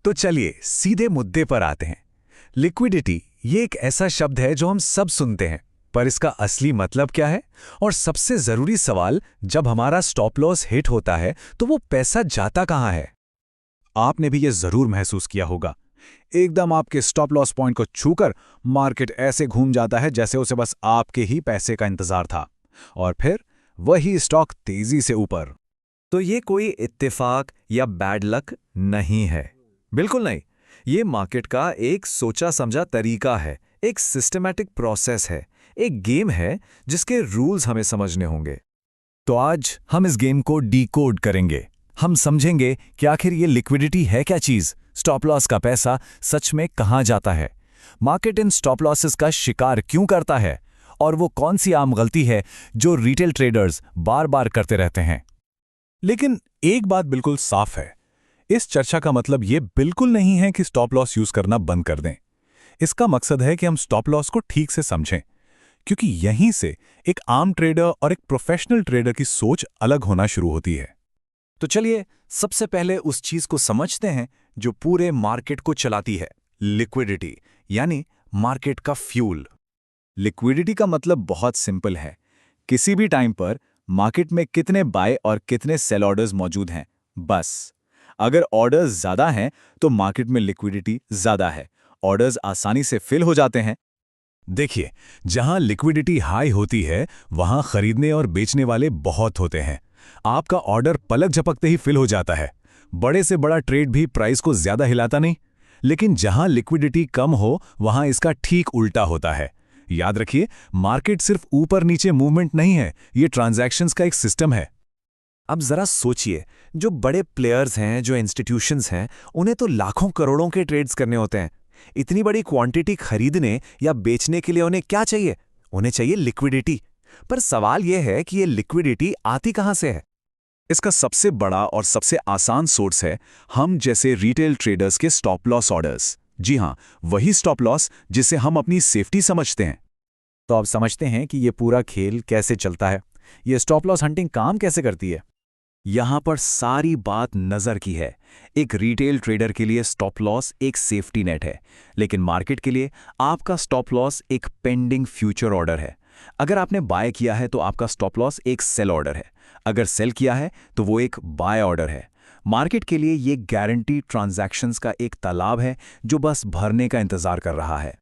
तो चलिए सीधे मुद्दे पर आते हैं। लिक्विडिटी ये एक ऐसा शब्द है जो हम सब सुनते हैं, पर इसका असली मतलब क्या है? और सबसे जरूरी सवाल, जब हमारा स्टॉप लॉस हिट होता है तो वो पैसा जाता कहाँ है? आपने भी ये जरूर महसूस किया होगा, एकदम आपके स्टॉप लॉस पॉइंट को छूकर मार्केट ऐसे घूम जाता है जैसे उसे बस आपके ही पैसे का इंतजार था, और फिर वही स्टॉक तेजी से ऊपर। तो ये कोई इत्तेफाक या बैड लक नहीं है, बिल्कुल नहीं। ये मार्केट का एक सोचा समझा तरीका है, एक सिस्टमैटिक प्रोसेस है, एक गेम है जिसके रूल्स हमें समझने होंगे। तो आज हम इस गेम को डीकोड करेंगे। हम समझेंगे कि आखिर ये लिक्विडिटी है क्या चीज, स्टॉप लॉस का पैसा सच में कहां जाता है, मार्केट इन स्टॉप लॉसेस का शिकार क्यों करता है, और वो कौन सी आम गलती है जो रिटेल ट्रेडर्स बार बार करते रहते हैं। लेकिन एक बात बिल्कुल साफ है, इस चर्चा का मतलब ये बिल्कुल नहीं है कि स्टॉप लॉस यूज करना बंद कर दें। इसका मकसद है कि हम स्टॉप लॉस को ठीक से समझें, क्योंकि यहीं से एक आम ट्रेडर और एक प्रोफेशनल ट्रेडर की सोच अलग होना शुरू होती है। तो चलिए सबसे पहले उस चीज को समझते हैं जो पूरे मार्केट को चलाती है, लिक्विडिटी, यानी मार्केट का फ्यूल। लिक्विडिटी का मतलब बहुत सिंपल है, किसी भी टाइम पर मार्केट में कितने बाय और कितने सेल ऑर्डर्स मौजूद हैं, बस। अगर ऑर्डर्स ज्यादा हैं तो मार्केट में लिक्विडिटी ज्यादा है, ऑर्डर्स आसानी से फिल हो जाते हैं। देखिए, जहां लिक्विडिटी हाई होती है वहां खरीदने और बेचने वाले बहुत होते हैं। आपका ऑर्डर पलक झपकते ही फिल हो जाता है। बड़े से बड़ा ट्रेड भी प्राइस को ज्यादा हिलाता नहीं। लेकिन जहां लिक्विडिटी कम हो वहां इसका ठीक उल्टा होता है। याद रखिए, मार्केट सिर्फ ऊपर नीचे मूवमेंट नहीं है, ये ट्रांजैक्शंस का एक सिस्टम है। अब जरा सोचिए, जो बड़े प्लेयर्स हैं, जो इंस्टीट्यूशंस हैं, उन्हें तो लाखों करोड़ों के ट्रेड्स करने होते हैं। इतनी बड़ी क्वांटिटी खरीदने या बेचने के लिए उन्हें क्या चाहिए? उन्हें चाहिए लिक्विडिटी। पर सवाल यह है कि ये लिक्विडिटी आती कहां से है? इसका सबसे बड़ा और सबसे आसान सोर्स है हम जैसे रिटेल ट्रेडर्स के स्टॉप लॉस ऑर्डर्स। जी हां, वही स्टॉप लॉस जिसे हम अपनी सेफ्टी समझते हैं। तो आप समझते हैं कि ये पूरा खेल कैसे चलता है, ये स्टॉप लॉस हंटिंग काम कैसे करती है। यहां पर सारी बात नजर की है। एक रिटेल ट्रेडर के लिए स्टॉप लॉस एक सेफ्टी नेट है, लेकिन मार्केट के लिए आपका स्टॉप लॉस एक पेंडिंग फ्यूचर ऑर्डर है। अगर आपने बाय किया है तो आपका स्टॉप लॉस एक सेल ऑर्डर है, अगर सेल किया है तो वो एक बाय ऑर्डर है। मार्केट के लिए ये गारंटी ट्रांजैक्शंस का एक तालाब है जो बस भरने का इंतजार कर रहा है।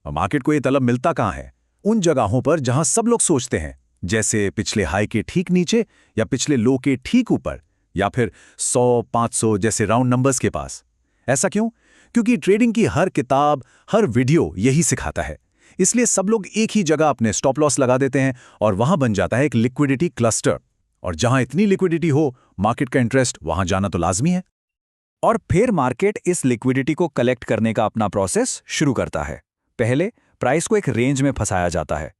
मार्केट को ये तलब मिलता कहां है? उन जगहों पर जहां सब लोग सोचते हैं, जैसे पिछले हाई के ठीक नीचे, या पिछले लो के ठीक ऊपर, या फिर 100-500 जैसे राउंड नंबर्स के पास। ऐसा क्यों? क्योंकि ट्रेडिंग की हर किताब, हर वीडियो यही सिखाता है। इसलिए सब लोग एक ही जगह अपने स्टॉप लॉस लगा देते हैं और वहां बन जाता है एक लिक्विडिटी क्लस्टर। और जहां इतनी लिक्विडिटी हो, मार्केट का इंटरेस्ट वहां जाना तो लाजमी है। और फिर मार्केट इस लिक्विडिटी को कलेक्ट करने का अपना प्रोसेस शुरू करता है। पहले प्राइस को एक रेंज में फंसाया जाता है,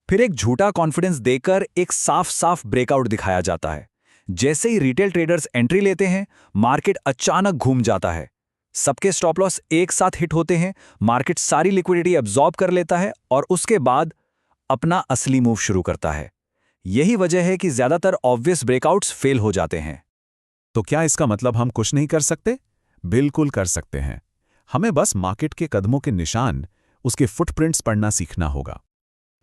फिर एक झूठा कॉन्फिडेंस देकर एक साफ साफ ब्रेकआउट दिखाया जाता है। जैसे ही रिटेल ट्रेडर्स एंट्री लेते हैं, मार्केट अचानक घूम जाता है। सबके स्टॉप लॉस एक साथ हिट होते हैं, मार्केट सारी लिक्विडिटी अब्सॉर्ब कर लेता है और उसके बाद अपना असली मूव शुरू करता है। यही वजह है कि ज्यादातर ऑब्वियस ब्रेकआउट्स फेल हो जाते हैं। तो क्या इसका मतलब हम कुछ नहीं कर सकते? बिल्कुल कर सकते हैं। हमें बस मार्केट के कदमों के निशान, उसके फुटप्रिंट्स पढ़ना सीखना होगा।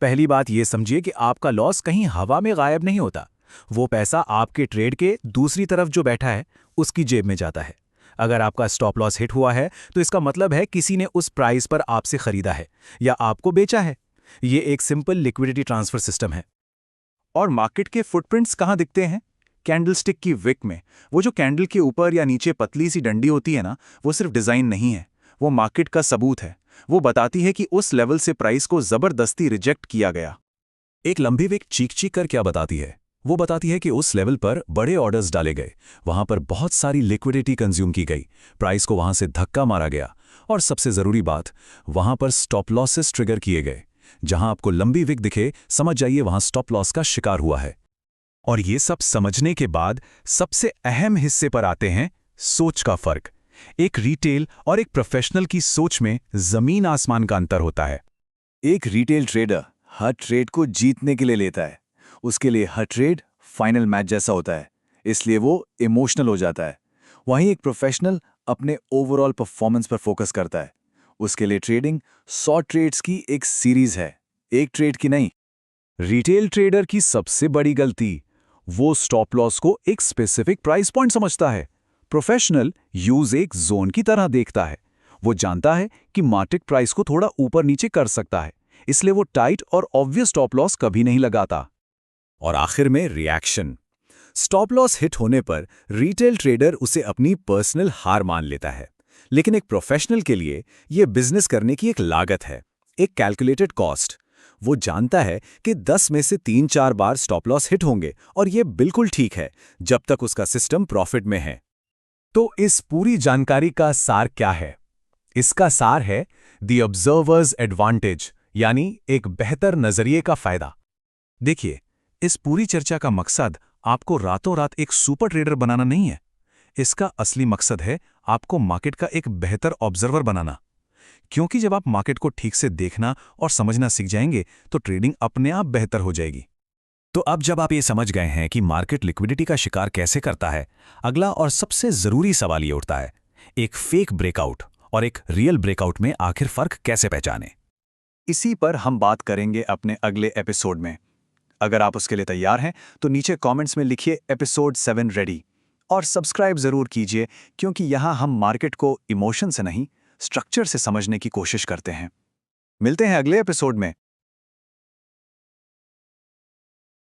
पहली बात यह समझिए कि आपका लॉस कहीं हवा में गायब नहीं होता। वो पैसा आपके ट्रेड के दूसरी तरफ जो बैठा है उसकी जेब में जाता है। अगर आपका स्टॉप लॉस हिट हुआ है तो इसका मतलब है किसी ने उस प्राइस पर आपसे खरीदा है या आपको बेचा है। ये एक सिंपल लिक्विडिटी ट्रांसफर सिस्टम है। और मार्केट के फुटप्रिंट्स कहाँ दिखते हैं? कैंडलस्टिक की विक में। वो जो कैंडल के ऊपर या नीचे पतली सी डंडी होती है ना, वो सिर्फ डिजाइन नहीं है, वो मार्केट का सबूत है। वो बताती है कि उस लेवल से प्राइस को जबरदस्ती रिजेक्ट किया गया। एक लंबी विक चीख चीख कर क्या बताती है? वो बताती है कि उस लेवल पर बड़े ऑर्डर्स डाले गए, वहां पर बहुत सारी लिक्विडिटी कंज्यूम की गई, प्राइस को वहां से धक्का मारा गया, और सबसे जरूरी बात, वहां पर स्टॉप लॉसेस ट्रिगर किए गए। जहां आपको लंबी विक दिखे, समझ जाइए वहां स्टॉप लॉस का शिकार हुआ है। और ये सब समझने के बाद सबसे अहम हिस्से पर आते हैं, सोच का फर्क। एक रिटेल और एक प्रोफेशनल की सोच में जमीन आसमान का अंतर होता है। एक रिटेल ट्रेडर हर ट्रेड को जीतने के लिए लेता है। उसके लिए हर ट्रेड फाइनल मैच जैसा होता है, इसलिए वो इमोशनल हो जाता है। वहीं एक प्रोफेशनल अपने ओवरऑल परफॉर्मेंस पर फोकस करता है। उसके लिए ट्रेडिंग 100 ट्रेड्स की एक सीरीज है, एक ट्रेड की नहीं। रिटेल ट्रेडर की सबसे बड़ी गलती, वो स्टॉप लॉस को एक स्पेसिफिक प्राइस पॉइंट समझता है। प्रोफेशनल यूज एक जोन की तरह देखता है। वो जानता है कि मार्केट प्राइस को थोड़ा ऊपर नीचे कर सकता है, इसलिए वो टाइट और ऑब्वियस स्टॉप लॉस कभी नहीं लगाता। और आखिर में रिएक्शन। स्टॉप लॉस हिट होने पर रिटेल ट्रेडर उसे अपनी पर्सनल हार मान लेता है, लेकिन एक प्रोफेशनल के लिए यह बिजनेस करने की एक लागत है, एक कैलकुलेटेड कॉस्ट। वो जानता है कि 10 में से 3-4 बार स्टॉप लॉस हिट होंगे और यह बिल्कुल ठीक है जब तक उसका सिस्टम प्रॉफिट में है। तो इस पूरी जानकारी का सार क्या है? इसका सार है द ऑब्जर्वर्स एडवांटेज, यानी एक बेहतर नजरिए का फायदा। देखिए, इस पूरी चर्चा का मकसद आपको रातों रात एक सुपर ट्रेडर बनाना नहीं है। इसका असली मकसद है आपको मार्केट का एक बेहतर ऑब्जर्वर बनाना। क्योंकि जब आप मार्केट को ठीक से देखना और समझना सीख जाएंगे तो ट्रेडिंग अपने आप बेहतर हो जाएगी। तो अब जब आप ये समझ गए हैं कि मार्केट लिक्विडिटी का शिकार कैसे करता है, अगला और सबसे जरूरी सवाल ये उठता है, एक फेक ब्रेकआउट और एक रियल ब्रेकआउट में आखिर फर्क कैसे पहचानें? इसी पर हम बात करेंगे अपने अगले एपिसोड में। अगर आप उसके लिए तैयार हैं तो नीचे कमेंट्स में लिखिए एपिसोड 7 रेडी और सब्सक्राइब जरूर कीजिए, क्योंकि यहाँ हम मार्केट को इमोशन से नहीं, स्ट्रक्चर से समझने की कोशिश करते हैं। मिलते हैं अगले एपिसोड में।